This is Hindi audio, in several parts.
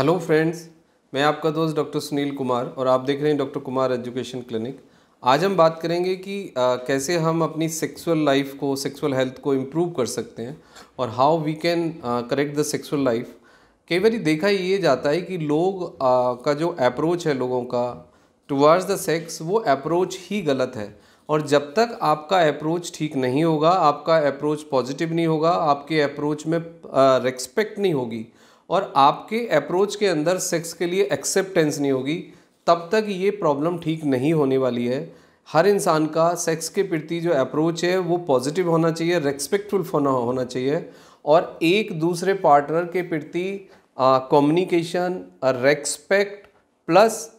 हेलो फ्रेंड्स, मैं आपका दोस्त डॉक्टर सुनील कुमार और आप देख रहे हैं डॉक्टर कुमार एजुकेशन क्लिनिक। आज हम बात करेंगे कि कैसे हम अपनी सेक्सुअल लाइफ को, सेक्सुअल हेल्थ को इम्प्रूव कर सकते हैं और how we can correct the sexual life. कई बार देखा ये जाता है कि लोग का जो अप्रोच है लोगों का टुवर्ड्स द सेक्स, वो अप्रोच ही गलत है। और जब तक आपका अप्रोच ठीक नहीं होगा, आपका अप्रोच पॉजिटिव नहीं होगा, आपके अप्रोच में रिस्पेक्ट नहीं होगी और आपके अप्रोच के अंदर सेक्स के लिए एक्सेप्टेंस नहीं होगी, तब तक ये प्रॉब्लम ठीक नहीं होने वाली है। हर इंसान का सेक्स के प्रति जो अप्रोच है वो पॉजिटिव होना चाहिए, रेस्पेक्टफुल होना चाहिए और एक दूसरे पार्टनर के प्रति कम्युनिकेशन, रेस्पेक्ट प्लस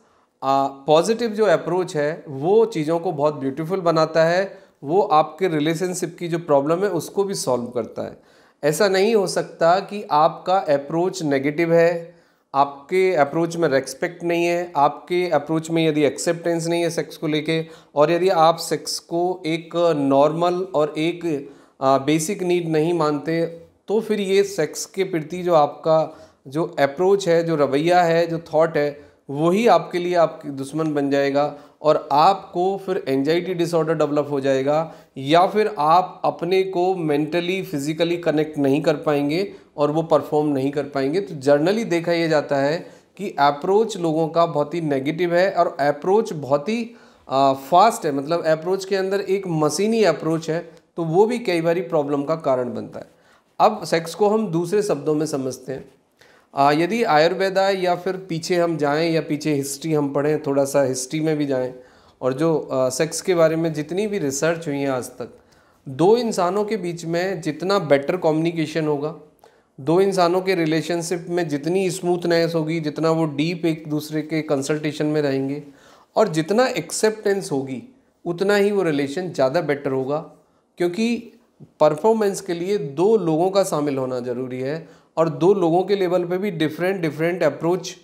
पॉजिटिव जो अप्रोच है वो चीज़ों को बहुत ब्यूटीफुल बनाता है। वो आपके रिलेशनशिप की जो प्रॉब्लम है उसको भी सॉल्व करता है। ऐसा नहीं हो सकता कि आपका अप्रोच नेगेटिव है, आपके अप्रोच में रेस्पेक्ट नहीं है, आपके अप्रोच में यदि एक्सेप्टेंस नहीं है सेक्स को लेके, और यदि आप सेक्स को एक नॉर्मल और एक बेसिक नीड नहीं मानते, तो फिर ये सेक्स के प्रति जो आपका जो अप्रोच है, जो रवैया है, जो थॉट है, वही आपके लिए आपकी दुश्मन बन जाएगा और आपको फिर एंजाइटी डिसऑर्डर डेवलप हो जाएगा, या फिर आप अपने को मेंटली फिजिकली कनेक्ट नहीं कर पाएंगे और वो परफॉर्म नहीं कर पाएंगे। तो जर्नली देखा यह जाता है कि अप्रोच लोगों का बहुत ही नेगेटिव है और अप्रोच बहुत ही फास्ट है, मतलब अप्रोच के अंदर एक मशीनी अप्रोच है, तो वो भी कई बार प्रॉब्लम का कारण बनता है। अब सेक्स को हम दूसरे शब्दों में समझते हैं। यदि आयुर्वेदा या फिर पीछे हम जाएं या पीछे हिस्ट्री हम पढ़ें, थोड़ा सा हिस्ट्री में भी जाएं, और जो सेक्स के बारे में जितनी भी रिसर्च हुई है आज तक, दो इंसानों के बीच में जितना बेटर कम्युनिकेशन होगा, दो इंसानों के रिलेशनशिप में जितनी स्मूथनेस होगी, जितना वो डीप एक दूसरे के कंसल्टेशन में रहेंगे और जितना एक्सेप्टेंस होगी, उतना ही वो रिलेशन ज़्यादा बेटर होगा। क्योंकि परफॉर्मेंस के लिए दो लोगों का शामिल होना ज़रूरी है और दो लोगों के लेवल पे भी डिफरेंट अप्रोच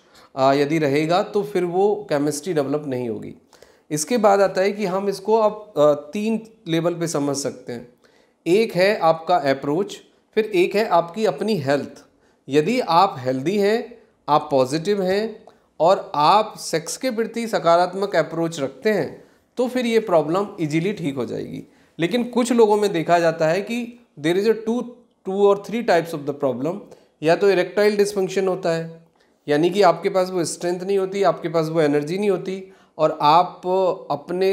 यदि रहेगा तो फिर वो केमिस्ट्री डेवलप नहीं होगी। इसके बाद आता है कि हम इसको अब तीन लेवल पे समझ सकते हैं। एक है आपका अप्रोच, फिर एक है आपकी अपनी हेल्थ। यदि आप हेल्दी हैं, आप पॉजिटिव हैं और आप सेक्स के प्रति सकारात्मक अप्रोच रखते हैं, तो फिर ये प्रॉब्लम इजीली ठीक हो जाएगी। लेकिन कुछ लोगों में देखा जाता है कि देयर इज़ अ टू और three types of the problem. या तो इरेक्टाइल डिस्फंक्शन होता है, यानी कि आपके पास वो स्ट्रेंथ नहीं होती, आपके पास वो एनर्जी नहीं होती और आप अपने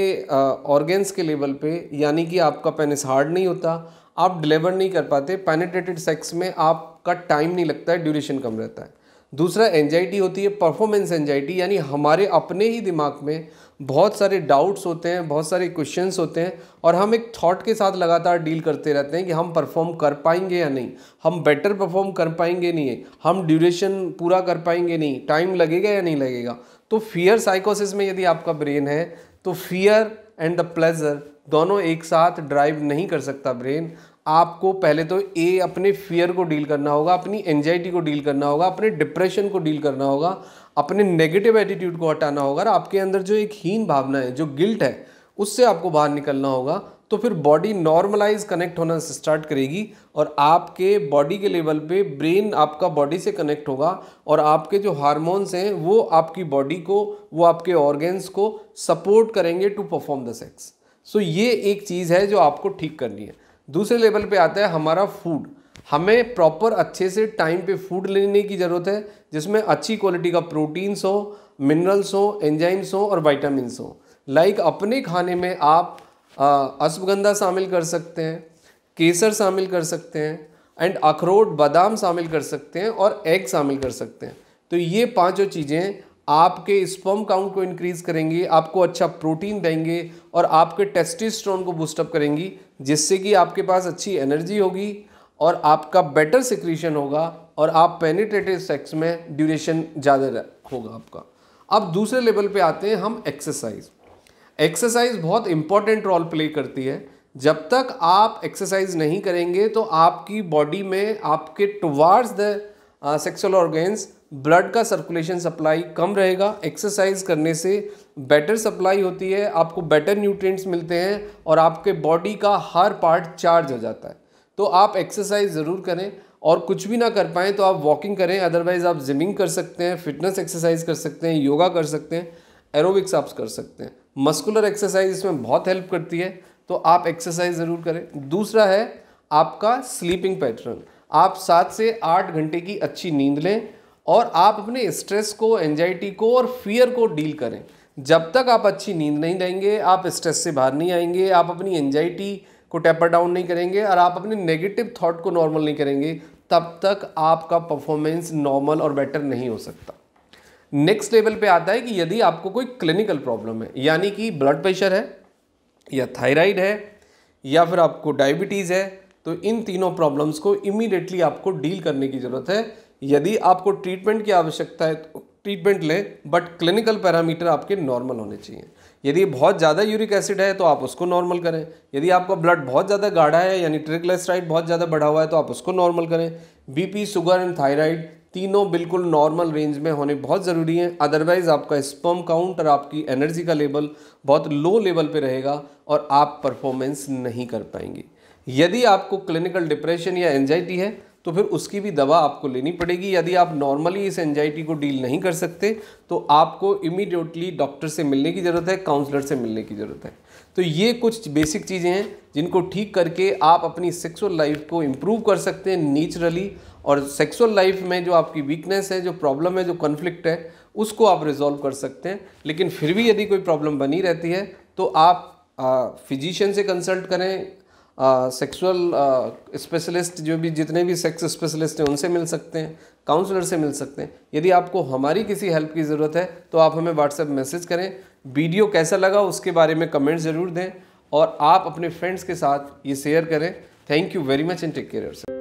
ऑर्गेन्स के लेवल पे, यानी कि आपका पेनिस हार्ड नहीं होता, आप डिलीवर नहीं कर पाते, पेनिट्रेटेड सेक्स में आपका टाइम नहीं लगता है, ड्यूरेशन कम रहता है। दूसरा एंजाइटी होती है, परफॉर्मेंस एंजाइटी, यानी हमारे अपने ही दिमाग में बहुत सारे डाउट्स होते हैं, बहुत सारे क्वेश्चंस होते हैं और हम एक थॉट के साथ लगातार डील करते रहते हैं कि हम परफॉर्म कर पाएंगे या नहीं, हम बेटर परफॉर्म कर पाएंगे नहीं, हम ड्यूरेशन पूरा कर पाएंगे नहीं, टाइम लगेगा या नहीं लगेगा। तो फियर साइकोसिस में यदि आपका ब्रेन है तो फियर एंड द प्लेजर दोनों एक साथ ड्राइव नहीं कर सकता ब्रेन। आपको पहले तो अपने फियर को डील करना होगा, अपनी एंजाइटी को डील करना होगा, अपने डिप्रेशन को डील करना होगा, अपने नेगेटिव एटीट्यूड को हटाना होगा और आपके अंदर जो एक हीन भावना है, जो गिल्ट है, उससे आपको बाहर निकलना होगा। तो फिर बॉडी नॉर्मलाइज कनेक्ट होना स्टार्ट करेगी और आपके बॉडी के लेवल पे ब्रेन आपका बॉडी से कनेक्ट होगा और आपके जो हार्मोन्स हैं वो आपकी बॉडी को, वो आपके ऑर्गेन्स को सपोर्ट करेंगे टू परफॉर्म द सेक्स। सो ये एक चीज़ है जो आपको ठीक करनी है। दूसरे लेवल पे आता है हमारा फूड। हमें प्रॉपर अच्छे से टाइम पे फूड लेने की ज़रूरत है, जिसमें अच्छी क्वालिटी का प्रोटीन्स हो, मिनरल्स हो, एंजाइम्स हो और विटामिन्स हो। लाइक अपने खाने में आप अश्वगंधा शामिल कर सकते हैं, केसर शामिल कर सकते हैं एंड अखरोट, बादाम शामिल कर सकते हैं और एग शामिल कर सकते हैं। तो ये पांचों चीज़ें आपके स्पर्म काउंट को इंक्रीज़ करेंगी, आपको अच्छा प्रोटीन देंगे और आपके टेस्टोस्टेरोन को बूस्टअप करेंगी, जिससे कि आपके पास अच्छी एनर्जी होगी और आपका बेटर सिक्रीशन होगा और आप पेनिट्रेटिव सेक्स में ड्यूरेशन ज़्यादा होगा आपका। अब दूसरे लेवल पे आते हैं हम एक्सरसाइज। एक्सरसाइज बहुत इंपॉर्टेंट रोल प्ले करती है। जब तक आप एक्सरसाइज नहीं करेंगे तो आपकी बॉडी में, आपके towards the sexual organs, blood का सर्कुलेशन सप्लाई कम रहेगा। एक्सरसाइज करने से बेटर सप्लाई होती है, आपको बेटर न्यूट्रिएंट्स मिलते हैं और आपके बॉडी का हर पार्ट चार्ज हो जाता है। तो आप एक्सरसाइज ज़रूर करें और कुछ भी ना कर पाएँ तो आप वॉकिंग करें, अदरवाइज़ आप जिमिंग कर सकते हैं, फिटनेस एक्सरसाइज कर सकते हैं, योगा कर सकते हैं, एरोबिक्स आप कर सकते हैं। मस्कुलर एक्सरसाइज इसमें बहुत हेल्प करती है, तो आप एक्सरसाइज ज़रूर करें। दूसरा है आपका स्लीपिंग पैटर्न। आप 7 से 8 घंटे की अच्छी नींद लें और आप अपने स्ट्रेस को, एंजाइटी को और फियर को डील करें। जब तक आप अच्छी नींद नहीं लेंगे, आप स्ट्रेस से बाहर नहीं आएंगे, आप अपनी एंजाइटी को टेपर डाउन नहीं करेंगे और आप अपने नेगेटिव थॉट को नॉर्मल नहीं करेंगे, तब तक आपका परफॉर्मेंस नॉर्मल और बेटर नहीं हो सकता। नेक्स्ट लेवल पे आता है कि यदि आपको कोई क्लिनिकल प्रॉब्लम है, यानी कि ब्लड प्रेशर है या थायराइड है या फिर आपको डायबिटीज़ है, तो इन तीनों प्रॉब्लम्स को इमीडिएटली आपको डील करने की ज़रूरत है। यदि आपको ट्रीटमेंट की आवश्यकता है तो ट्रीटमेंट लें, बट क्लिनिकल पैरामीटर आपके नॉर्मल होने चाहिए। यदि बहुत ज़्यादा यूरिक एसिड है तो आप उसको नॉर्मल करें। यदि आपका ब्लड बहुत ज़्यादा गाढ़ा है, यानी ट्रिग्लिसराइड बहुत ज़्यादा बढ़ा हुआ है, तो आप उसको नॉर्मल करें। बीपी, शुगर एंड थायराइड तीनों बिल्कुल नॉर्मल रेंज में होने बहुत ज़रूरी हैं, अदरवाइज़ आपका स्पर्म काउंट और आपकी एनर्जी का लेवल बहुत लो लेवल पे रहेगा और आप परफॉर्मेंस नहीं कर पाएंगे। यदि आपको क्लिनिकल डिप्रेशन या एंजाइटी है तो फिर उसकी भी दवा आपको लेनी पड़ेगी। यदि आप नॉर्मली इस एंजाइटी को डील नहीं कर सकते तो आपको इमीडिएटली डॉक्टर से मिलने की ज़रूरत है, काउंसलर से मिलने की ज़रूरत है। तो ये कुछ बेसिक चीज़ें हैं जिनको ठीक करके आप अपनी सेक्सुअल लाइफ को इम्प्रूव कर सकते हैं नेचुरली, और सेक्सुअल लाइफ में जो आपकी वीकनेस है, जो प्रॉब्लम है, जो कॉन्फ्लिक्ट है, उसको आप रिजॉल्व कर सकते हैं। लेकिन फिर भी यदि कोई प्रॉब्लम बनी रहती है तो आप फिजिशियन से कंसल्ट करें, सेक्सुअल स्पेशलिस्ट जो भी जितने भी सेक्स स्पेशलिस्ट हैं उनसे मिल सकते हैं, काउंसलर से मिल सकते हैं। यदि आपको हमारी किसी हेल्प की ज़रूरत है तो आप हमें व्हाट्सएप मैसेज करें। वीडियो कैसा लगा उसके बारे में कमेंट ज़रूर दें और आप अपने फ्रेंड्स के साथ ये शेयर करें। Thank you very much and take care yourself.